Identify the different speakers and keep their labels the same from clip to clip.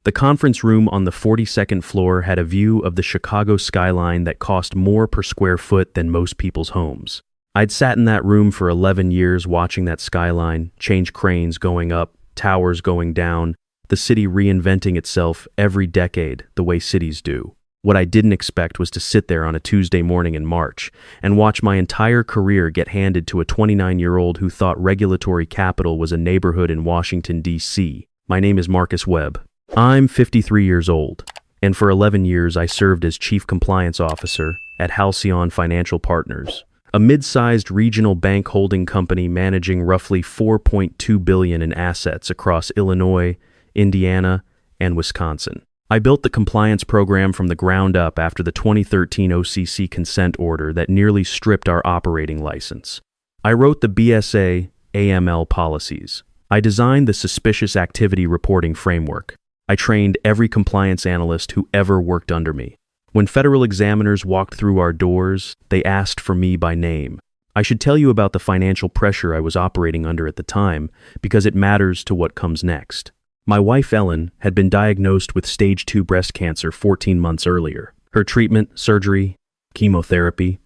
Speaker 1: The conference room on the 42nd floor had a view of the Chicago skyline that cost more per square foot than most people's homes. I'd sat in that room for 11 years watching that skyline, change cranes going up, towers going down, the city reinventing itself every decade the way cities do. What I didn't expect was to sit there on a Tuesday morning in March and watch my entire career get handed to a 29-year-old who thought regulatory capital was a neighborhood in Washington, D.C. My name is Marcus Webb. I'm 53 years old, and for 11 years I served as Chief Compliance Officer at Halcyon Financial Partners, a mid-sized regional bank holding company managing roughly $4.2 billion in assets across Illinois, Indiana, and Wisconsin. I built the compliance program from the ground up after the 2013 OCC consent order that nearly stripped our operating license. I wrote the BSA AML policies. I designed the suspicious activity reporting framework. I trained every compliance analyst who ever worked under me. When federal examiners walked through our doors, they asked for me by name. I should tell you about the financial pressure I was operating under at the time because it matters to what comes next. My wife, Ellen, had been diagnosed with stage 2 breast cancer 14 months earlier. Her treatment, surgery, chemotherapy,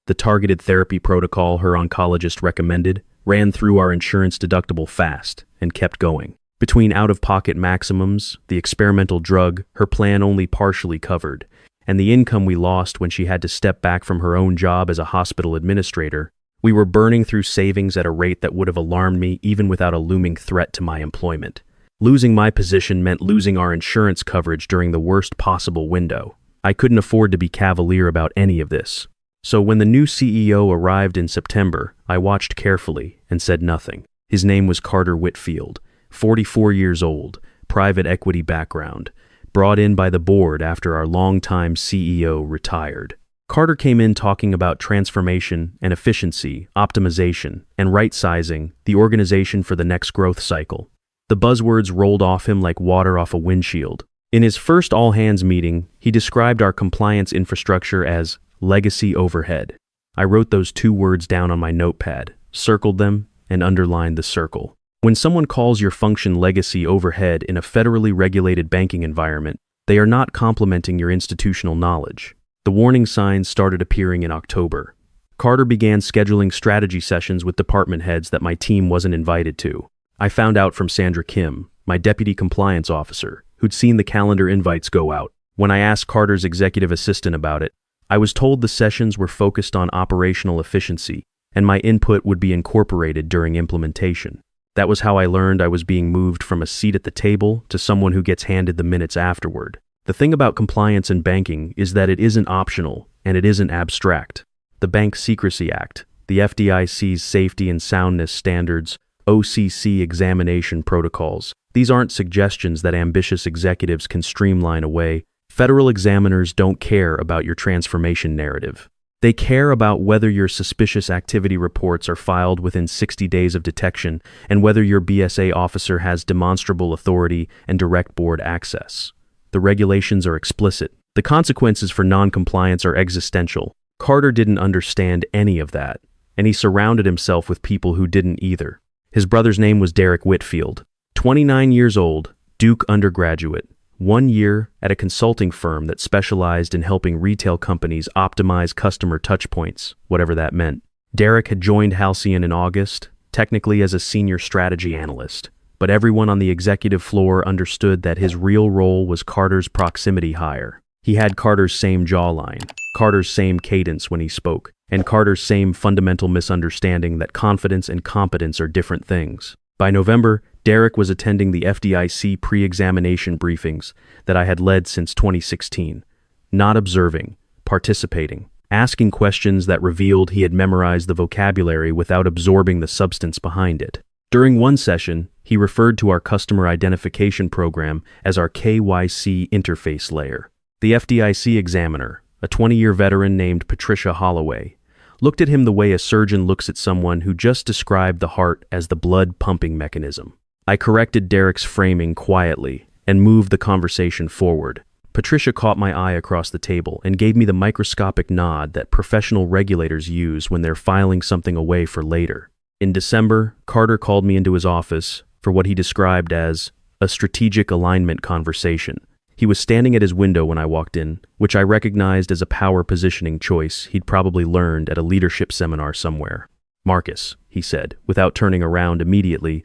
Speaker 1: the targeted therapy protocol her oncologist recommended, ran through our insurance deductible fast and kept going. Between out-of-pocket maximums, the experimental drug her plan only partially covered, and the income we lost when she had to step back from her own job as a hospital administrator, we were burning through savings at a rate that would have alarmed me even without a looming threat to my employment. Losing my position meant losing our insurance coverage during the worst possible window. I couldn't afford to be cavalier about any of this. So when the new CEO arrived in September, I watched carefully and said nothing. His name was Carter Whitfield, 44 years old, private equity background, brought in by the board after our longtime CEO retired. Carter came in talking about transformation and efficiency, optimization, and right-sizing the organization for the next growth cycle. The buzzwords rolled off him like water off a windshield. In his first all-hands meeting, he described our compliance infrastructure as legacy overhead. I wrote those 2 words down on my notepad, circled them, and underlined the circle. When someone calls your function legacy overhead in a federally regulated banking environment, they are not complimenting your institutional knowledge. The warning signs started appearing in October. Carter began scheduling strategy sessions with department heads that my team wasn't invited to. I found out from Sandra Kim, my deputy compliance officer, who'd seen the calendar invites go out. When I asked Carter's executive assistant about it, I was told the sessions were focused on operational efficiency, and my input would be incorporated during implementation. That was how I learned I was being moved from a seat at the table to someone who gets handed the minutes afterward. The thing about compliance in banking is that it isn't optional and it isn't abstract. The Bank Secrecy Act, the FDIC's safety and soundness standards, OCC examination protocols, these aren't suggestions that ambitious executives can streamline away. Federal examiners don't care about your transformation narrative. They care about whether your suspicious activity reports are filed within 60 days of detection and whether your BSA officer has demonstrable authority and direct board access. The regulations are explicit. The consequences for non-compliance are existential. Carter didn't understand any of that, and he surrounded himself with people who didn't either. His brother's name was Carter Whitfield, 29 years old, Duke undergraduate, 1 year at a consulting firm that specialized in helping retail companies optimize customer touchpoints, whatever that meant. Derek had joined Halcyon in August, technically as a senior strategy analyst, but everyone on the executive floor understood that his real role was Carter's proximity hire. He had Carter's same jawline, Carter's same cadence when he spoke, and Carter's same fundamental misunderstanding that confidence and competence are different things. By November, Derek was attending the FDIC pre-examination briefings that I had led since 2016, not observing, participating, asking questions that revealed he had memorized the vocabulary without absorbing the substance behind it. During one session, he referred to our customer identification program as our KYC interface layer. The FDIC examiner, a 20-year veteran named Patricia Holloway, looked at him the way a surgeon looks at someone who just described the heart as the blood pumping mechanism. I corrected Derek's framing quietly and moved the conversation forward. Patricia caught my eye across the table and gave me the microscopic nod that professional regulators use when they're filing something away for later. In December, Carter called me into his office for what he described as a strategic alignment conversation. He was standing at his window when I walked in, which I recognized as a power positioning choice he'd probably learned at a leadership seminar somewhere. "Marcus," he said, without turning around immediately,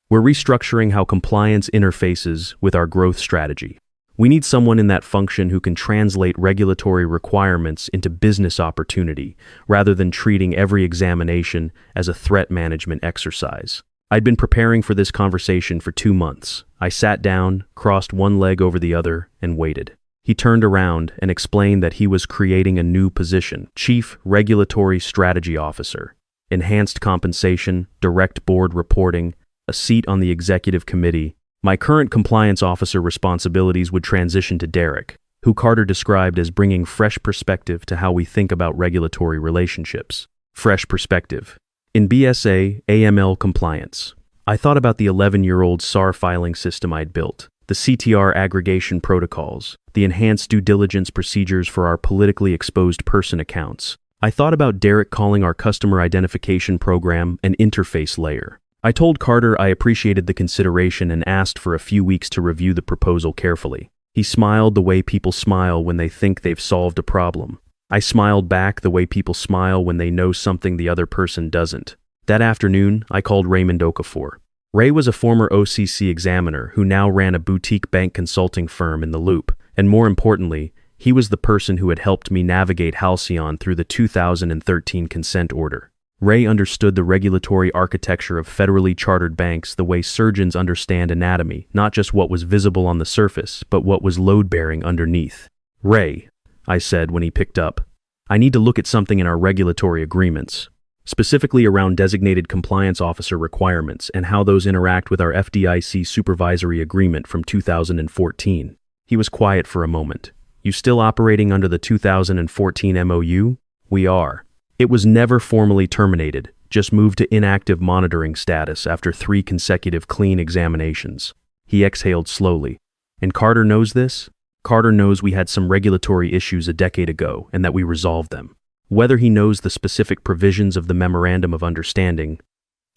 Speaker 1: "we're restructuring how compliance interfaces with our growth strategy. We need someone in that function who can translate regulatory requirements into business opportunity, rather than treating every examination as a threat management exercise." I'd been preparing for this conversation for 2 months. I sat down, crossed one leg over the other, and waited. He turned around and explained that he was creating a new position, Chief Regulatory Strategy Officer. Enhanced compensation, direct board reporting, a seat on the executive committee. My current compliance officer responsibilities would transition to Derek, who Carter described as bringing fresh perspective to how we think about regulatory relationships. Fresh perspective. In BSA AML compliance, I thought about the 11-year-old SAR filing system I'd built, the CTR aggregation protocols, the enhanced due diligence procedures for our politically exposed person accounts. I thought about Derek calling our customer identification program an interface layer. I told Carter I appreciated the consideration and asked for a few weeks to review the proposal carefully. He smiled the way people smile when they think they've solved a problem. I smiled back the way people smile when they know something the other person doesn't. That afternoon, I called Raymond Okafor. Ray was a former OCC examiner who now ran a boutique bank consulting firm in the Loop, and more importantly, he was the person who had helped me navigate Halcyon through the 2013 consent order. Ray understood the regulatory architecture of federally chartered banks the way surgeons understand anatomy, not just what was visible on the surface, but what was load-bearing underneath. "Ray," I said when he picked up, "I need to look at something in our regulatory agreements, specifically around designated compliance officer requirements and how those interact with our FDIC supervisory agreement from 2014. He was quiet for a moment. "You still operating under the 2014 MOU? "We are. It was never formally terminated, just moved to inactive monitoring status after 3 consecutive clean examinations." He exhaled slowly. "And Carter knows this? Carter knows we had some regulatory issues a decade ago and that we resolved them. Whether he knows the specific provisions of the memorandum of understanding,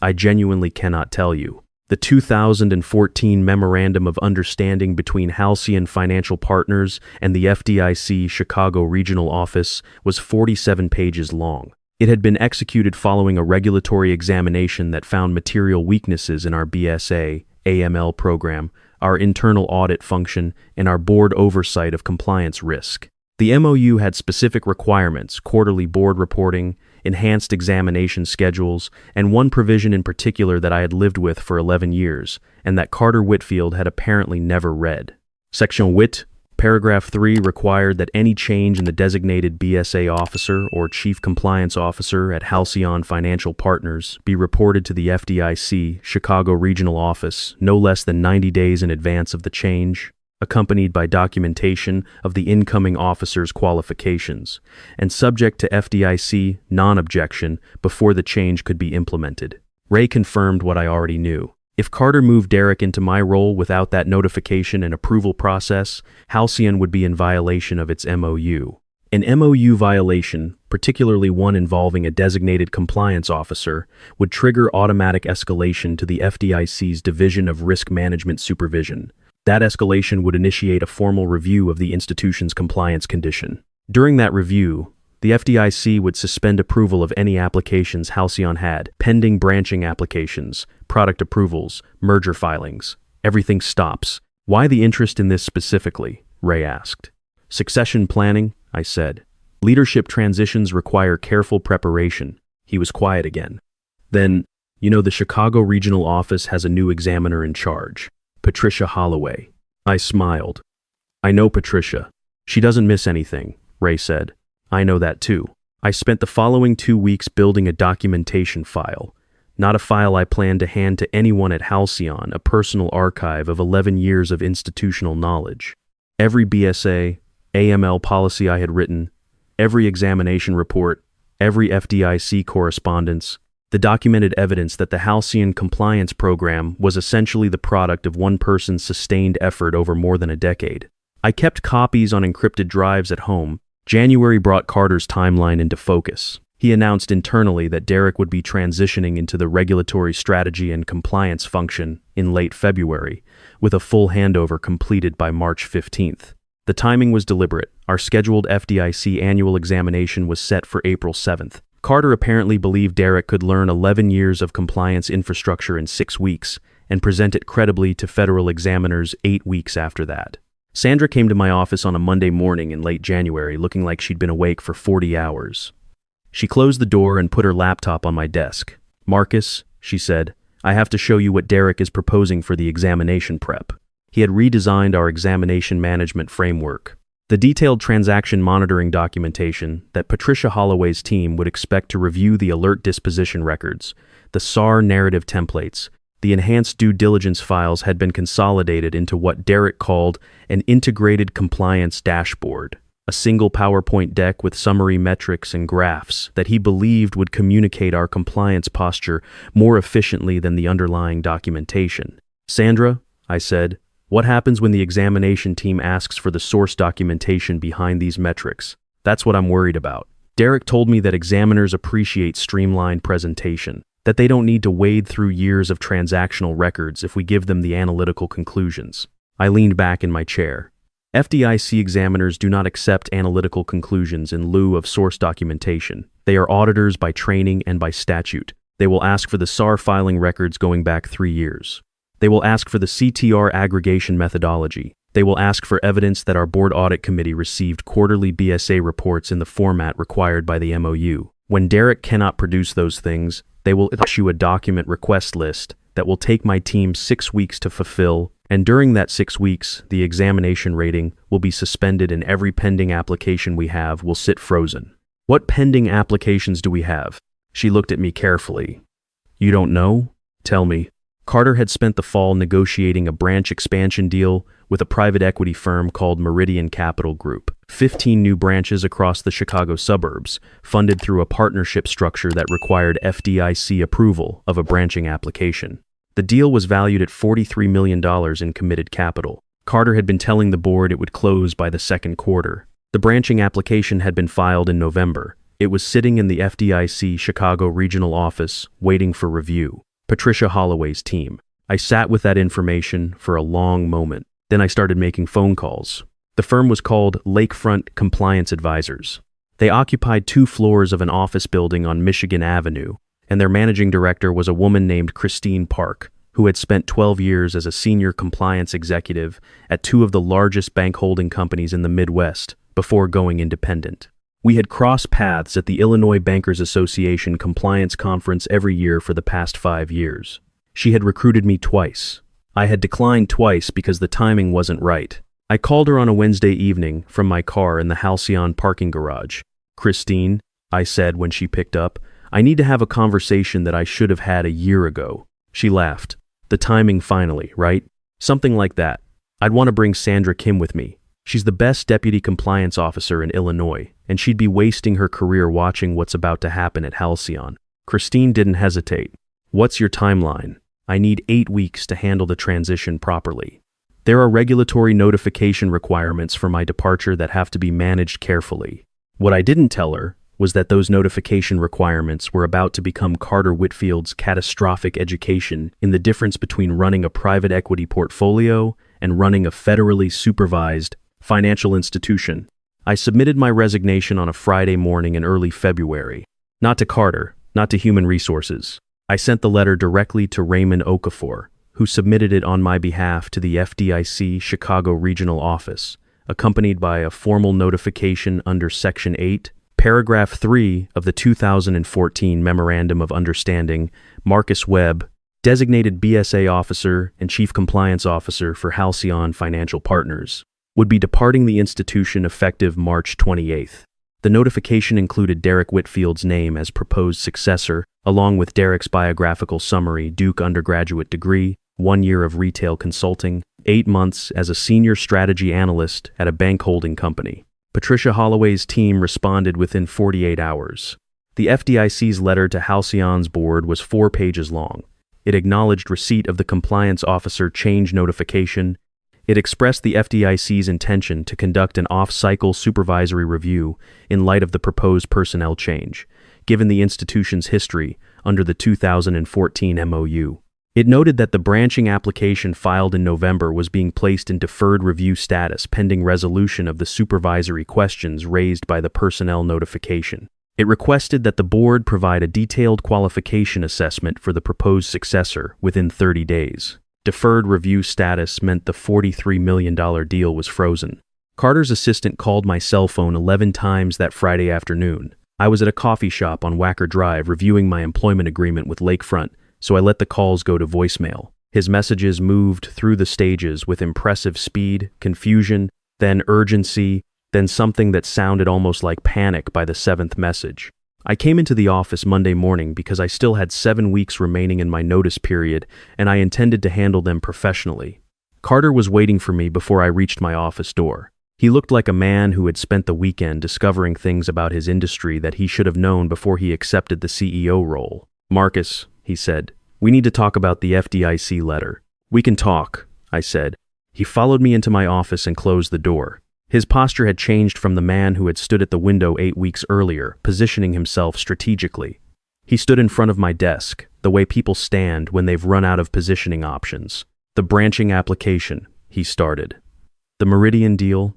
Speaker 1: I genuinely cannot tell you. The 2014 memorandum of understanding between Halcyon Financial Partners and the FDIC Chicago Regional Office was 47 pages long. It had been executed following a regulatory examination that found material weaknesses in our BSA AML program, our internal audit function, and our board oversight of compliance risk. The MOU had specific requirements, quarterly board reporting, enhanced examination schedules, and one provision in particular that I had lived with for 11 years, and that Carter Whitfield had apparently never read. Section Whit, paragraph 3 required that any change in the designated BSA officer or chief compliance officer at Halcyon Financial Partners be reported to the FDIC Chicago Regional Office no less than 90 days in advance of the change, accompanied by documentation of the incoming officer's qualifications, and subject to FDIC non-objection before the change could be implemented. Ray confirmed what I already knew. If Carter moved Derek into my role without that notification and approval process, Halcyon would be in violation of its MOU. An MOU violation, particularly one involving a designated compliance officer, would trigger automatic escalation to the FDIC's Division of Risk Management Supervision. That escalation would initiate a formal review of the institution's compliance condition. During that review, the FDIC would suspend approval of any applications Halcyon had, pending branching applications, product approvals, merger filings. Everything stops. "Why the interest in this specifically?" Ray asked. "Succession planning," I said. "Leadership transitions require careful preparation." He was quiet again. "Then, the Chicago Regional Office has a new examiner in charge, Patricia Holloway." I smiled. "I know Patricia. She doesn't miss anything," Ray said. "I know that too." I spent the following 2 weeks building a documentation file, not a file I planned to hand to anyone at Halcyon, a personal archive of 11 years of institutional knowledge. Every BSA, AML policy I had written, every examination report, every FDIC correspondence, the documented evidence that the Halcyon compliance program was essentially the product of one person's sustained effort over more than a decade. I kept copies on encrypted drives at home. January brought Carter's timeline into focus. He announced internally that Derek would be transitioning into the regulatory strategy and compliance function in late February, with a full handover completed by March 15th. The timing was deliberate. Our scheduled FDIC annual examination was set for April 7th. Carter apparently believed Derek could learn 11 years of compliance infrastructure in 6 weeks and present it credibly to federal examiners 8 weeks after that. Sandra came to my office on a Monday morning in late January looking like she'd been awake for 40 hours. She closed the door and put her laptop on my desk. "Marcus," she said, "I have to show you what Derek is proposing for the examination prep." He had redesigned our examination management framework. The detailed transaction monitoring documentation that Patricia Holloway's team would expect to review the alert disposition records, the SAR narrative templates, the enhanced due diligence files had been consolidated into what Derek called an integrated compliance dashboard, a single PowerPoint deck with summary metrics and graphs that he believed would communicate our compliance posture more efficiently than the underlying documentation. "Sandra," I said, "what happens when the examination team asks for the source documentation behind these metrics? That's what I'm worried about." Derek told me that examiners appreciate streamlined presentation, that they don't need to wade through years of transactional records if we give them the analytical conclusions. I leaned back in my chair. FDIC examiners do not accept analytical conclusions in lieu of source documentation. They are auditors by training and by statute. They will ask for the SAR filing records going back 3 years. They will ask for the CTR aggregation methodology. They will ask for evidence that our board audit committee received quarterly BSA reports in the format required by the MOU. When Derek cannot produce those things, they will issue a document request list that will take my team 6 weeks to fulfill, and during that 6 weeks, the examination rating will be suspended and every pending application we have will sit frozen. "What pending applications do we have?" She looked at me carefully. "You don't know? Tell me." Carter had spent the fall negotiating a branch expansion deal with a private equity firm called Meridian Capital Group. 15 new branches across the Chicago suburbs, funded through a partnership structure that required FDIC approval of a branching application. The deal was valued at $43 million in committed capital. Carter had been telling the board it would close by the second quarter. The branching application had been filed in November. It was sitting in the FDIC Chicago regional office, waiting for review. Patricia Holloway's team. I sat with that information for a long moment. Then I started making phone calls. The firm was called Lakefront Compliance Advisors. They occupied 2 floors of an office building on Michigan Avenue, and their managing director was a woman named Christine Park, who had spent 12 years as a senior compliance executive at 2 of the largest bank holding companies in the Midwest before going independent. We had crossed paths at the Illinois Bankers Association Compliance Conference every year for the past 5 years. She had recruited me twice. I had declined twice because the timing wasn't right. I called her on a Wednesday evening from my car in the Halcyon parking garage. "Christine," I said when she picked up, "I need to have a conversation that I should have had a year ago." She laughed. "The timing finally, right?" Something like that. "I'd want to bring Sandra Kim with me. She's the best deputy compliance officer in Illinois, and she'd be wasting her career watching what's about to happen at Halcyon." Christine didn't hesitate. "What's your timeline?" "I need 8 weeks to handle the transition properly. There are regulatory notification requirements for my departure that have to be managed carefully." What I didn't tell her was that those notification requirements were about to become Carter Whitfield's catastrophic education in the difference between running a private equity portfolio and running a federally supervised financial institution. I submitted my resignation on a Friday morning in early February. Not to Carter, not to Human Resources. I sent the letter directly to Raymond Okafor, who submitted it on my behalf to the FDIC Chicago Regional Office, accompanied by a formal notification under Section 8, Paragraph 3 of the 2014 Memorandum of Understanding. Marcus Webb, designated BSA officer and chief compliance officer for Halcyon Financial Partners, would be departing the institution effective March 28th. The notification included Derek Whitfield's name as proposed successor, along with Derek's biographical summary: Duke undergraduate degree, 1 year of retail consulting, 8 months as a senior strategy analyst at a bank holding company. Patricia Holloway's team responded within 48 hours. The FDIC's letter to Halcyon's board was 4 pages long. It acknowledged receipt of the compliance officer change notification. It expressed the FDIC's intention to conduct an off-cycle supervisory review in light of the proposed personnel change, given the institution's history under the 2014 MOU. It noted that the branching application filed in November was being placed in deferred review status pending resolution of the supervisory questions raised by the personnel notification. It requested that the board provide a detailed qualification assessment for the proposed successor within 30 days. Deferred review status meant the $43 million deal was frozen. Carter's assistant called my cell phone 11 times that Friday afternoon. I was at a coffee shop on Wacker Drive reviewing my employment agreement with Lakefront, so I let the calls go to voicemail. His messages moved through the stages with impressive speed, confusion, then urgency, then something that sounded almost like panic by the seventh message. I came into the office Monday morning because I still had 7 weeks remaining in my notice period, and I intended to handle them professionally. Carter was waiting for me before I reached my office door. He looked like a man who had spent the weekend discovering things about his industry that he should have known before he accepted the CEO role. "Marcus," he said, "we need to talk about the FDIC letter." "We can talk," I said. He followed me into my office and closed the door. His posture had changed from the man who had stood at the window 8 weeks earlier, positioning himself strategically. He stood in front of my desk, the way people stand when they've run out of positioning options. "The branching application," he started. "The Meridian deal?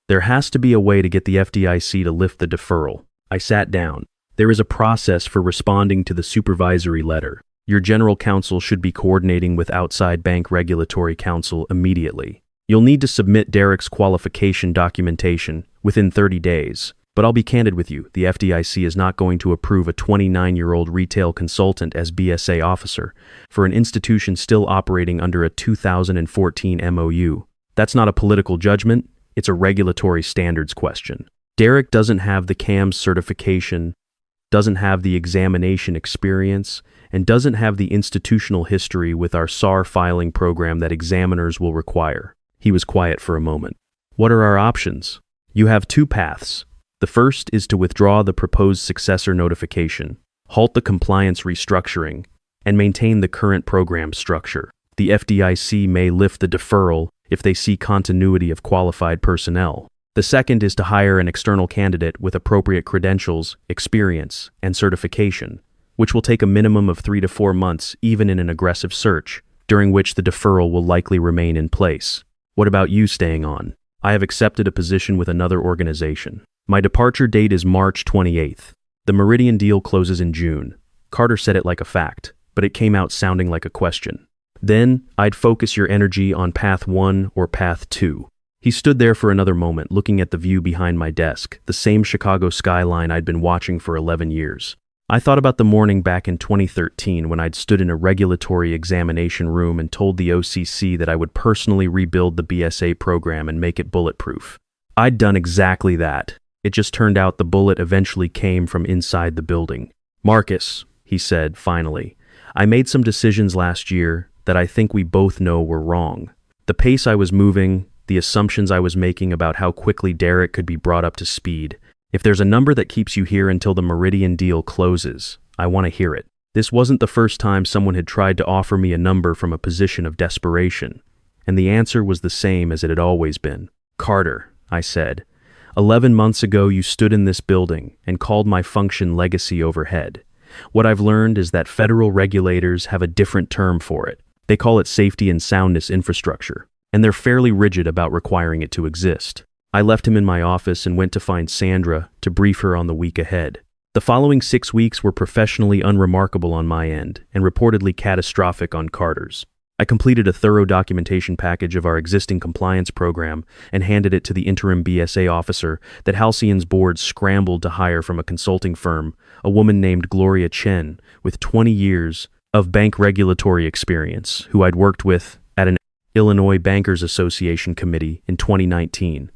Speaker 1: There has to be a way to get the FDIC to lift the deferral." I sat down. "There is a process for responding to the supervisory letter. Your general counsel should be coordinating with outside bank regulatory counsel immediately. You'll need to submit Derek's qualification documentation within 30 days. But I'll be candid with you, the FDIC is not going to approve a 29-year-old retail consultant as BSA officer for an institution still operating under a 2014 MOU. That's not a political judgment, it's a regulatory standards question. Derek doesn't have the CAMS certification, doesn't have the examination experience, and doesn't have the institutional history with our SAR filing program that examiners will require." He was quiet for a moment. "What are our options?" "You have 2 paths. The first is to withdraw the proposed successor notification, halt the compliance restructuring, and maintain the current program structure. The FDIC may lift the deferral if they see continuity of qualified personnel. The second is to hire an external candidate with appropriate credentials, experience, and certification, which will take a minimum of 3 to 4 months even in an aggressive search, during which the deferral will likely remain in place. What about you staying on?" "I have accepted a position with another organization. My departure date is March 28th. The Meridian deal closes in June." Carter said it like a fact, but it came out sounding like a question. "Then, I'd focus your energy on path 1 or path 2. He stood there for another moment, looking at the view behind my desk, the same Chicago skyline I'd been watching for 11 years. I thought about the morning back in 2013 when I'd stood in a regulatory examination room and told the OCC that I would personally rebuild the BSA program and make it bulletproof. I'd done exactly that. It just turned out the bullet eventually came from inside the building. "Marcus," he said finally, "I made some decisions last year that I think we both know were wrong. The pace I was moving, the assumptions I was making about how quickly Derek could be brought up to speed. If there's a number that keeps you here until the Meridian deal closes, I want to hear it." This wasn't the first time someone had tried to offer me a number from a position of desperation, and the answer was the same as it had always been. "Carter," I said, 11 months ago you stood in this building and called my function legacy overhead. What I've learned is that federal regulators have a different term for it. They call it safety and soundness infrastructure, and they're fairly rigid about requiring it to exist. I left him in my office and went to find Sandra to brief her on the week ahead. The following 6 weeks were professionally unremarkable on my end and reportedly catastrophic on Carter's. I completed a thorough documentation package of our existing compliance program and handed it to the interim BSA officer that Halcyon's board scrambled to hire from a consulting firm, a woman named Gloria Chen with 20 years of bank regulatory experience, who I'd worked with at an Illinois Bankers Association committee in 2019.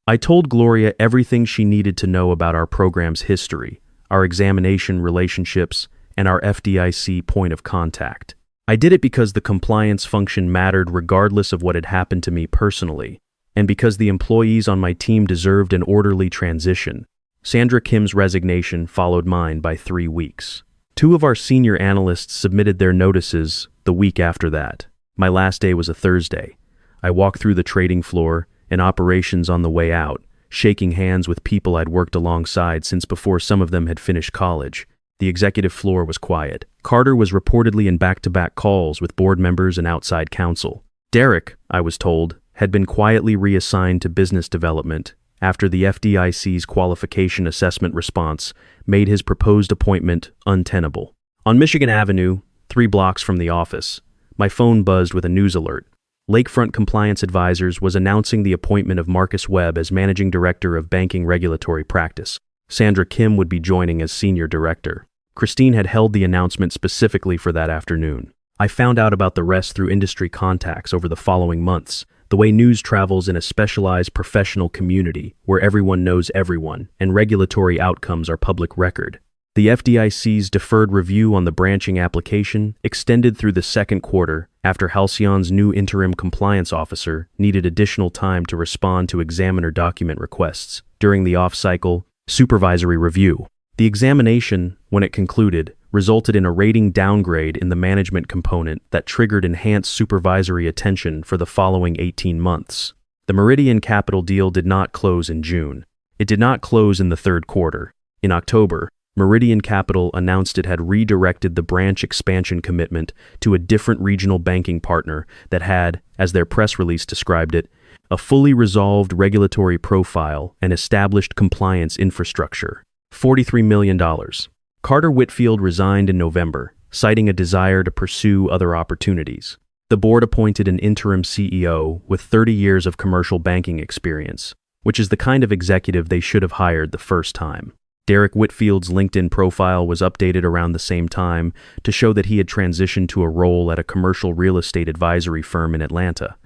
Speaker 1: I told Gloria everything she needed to know about our program's history, our examination relationships, and our FDIC point of contact. I did it because the compliance function mattered regardless of what had happened to me personally, and because the employees on my team deserved an orderly transition. Sandra Kim's resignation followed mine by 3 weeks. 2 of our senior analysts submitted their notices the week after that. My last day was a Thursday. I walked through the trading floor and operations on the way out, shaking hands with people I'd worked alongside since before some of them had finished college. The executive floor was quiet. Carter was reportedly in back-to-back calls with board members and outside counsel. Derek, I was told, had been quietly reassigned to business development after the FDIC's qualification assessment response made his proposed appointment untenable. On Michigan Avenue, 3 blocks from the office, my phone buzzed with a news alert. Lakefront Compliance Advisors was announcing the appointment of Marcus Webb as Managing Director of Banking Regulatory Practice. Sandra Kim would be joining as Senior Director. Christine had held the announcement specifically for that afternoon. I found out about the rest through industry contacts over the following months, the way news travels in a specialized professional community where everyone knows everyone and regulatory outcomes are public record. The FDIC's deferred review on the branching application extended through the second quarter after Halcyon's new interim compliance officer needed additional time to respond to examiner document requests during the off-cycle supervisory review. The examination, when it concluded, resulted in a rating downgrade in the management component that triggered enhanced supervisory attention for the following 18 months. The Meridian Capital deal did not close in June. It did not close in the third quarter. In October, Meridian Capital announced it had redirected the branch expansion commitment to a different regional banking partner that had, as their press release described it, a fully resolved regulatory profile and established compliance infrastructure. $43 million. Carter Whitfield resigned in November, citing a desire to pursue other opportunities. The board appointed an interim CEO with 30 years of commercial banking experience, which is the kind of executive they should have hired the first time. Derek Whitfield's LinkedIn profile was updated around the same time to show that he had transitioned to a role at a commercial real estate advisory firm in Atlanta.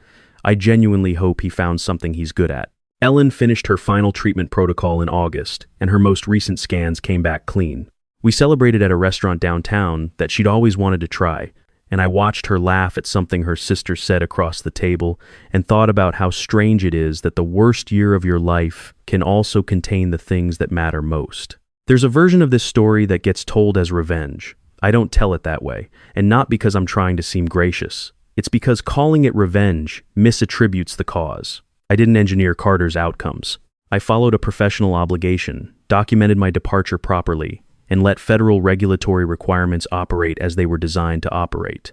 Speaker 1: I genuinely hope he found something he's good at. Ellen finished her final treatment protocol in August, and her most recent scans came back clean. We celebrated at a restaurant downtown that she'd always wanted to try, and I watched her laugh at something her sister said across the table and thought about how strange it is that the worst year of your life can also contain the things that matter most. There's a version of this story that gets told as revenge. I don't tell it that way, and not because I'm trying to seem gracious. It's because calling it revenge misattributes the cause. I didn't engineer Carter's outcomes. I followed a professional obligation, documented my departure properly, and let federal regulatory requirements operate as they were designed to operate.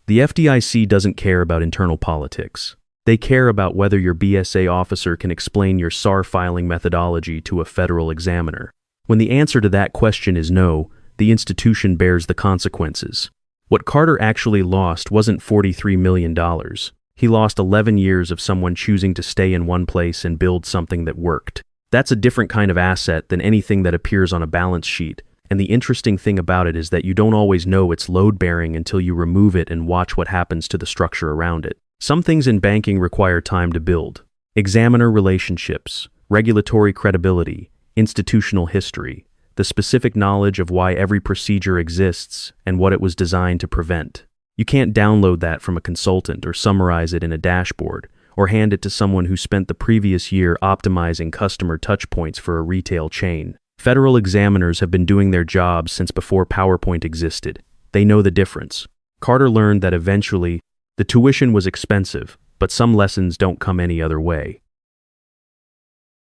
Speaker 1: The FDIC doesn't care about internal politics. They care about whether your BSA officer can explain your SAR filing methodology to a federal examiner. When the answer to that question is no, the institution bears the consequences. What Carter actually lost wasn't $43 million. He lost 11 years of someone choosing to stay in one place and build something that worked. That's a different kind of asset than anything that appears on a balance sheet, and the interesting thing about it is that you don't always know it's load-bearing until you remove it and watch what happens to the structure around it. Some things in banking require time to build. Examiner relationships, regulatory credibility, institutional history, the specific knowledge of why every procedure exists and what it was designed to prevent. You can't download that from a consultant or summarize it in a dashboard, or hand it to someone who spent the previous year optimizing customer touchpoints for a retail chain. Federal examiners have been doing their jobs since before PowerPoint existed. They know the difference. Carter learned that eventually, the tuition was expensive, but some lessons don't come any other way.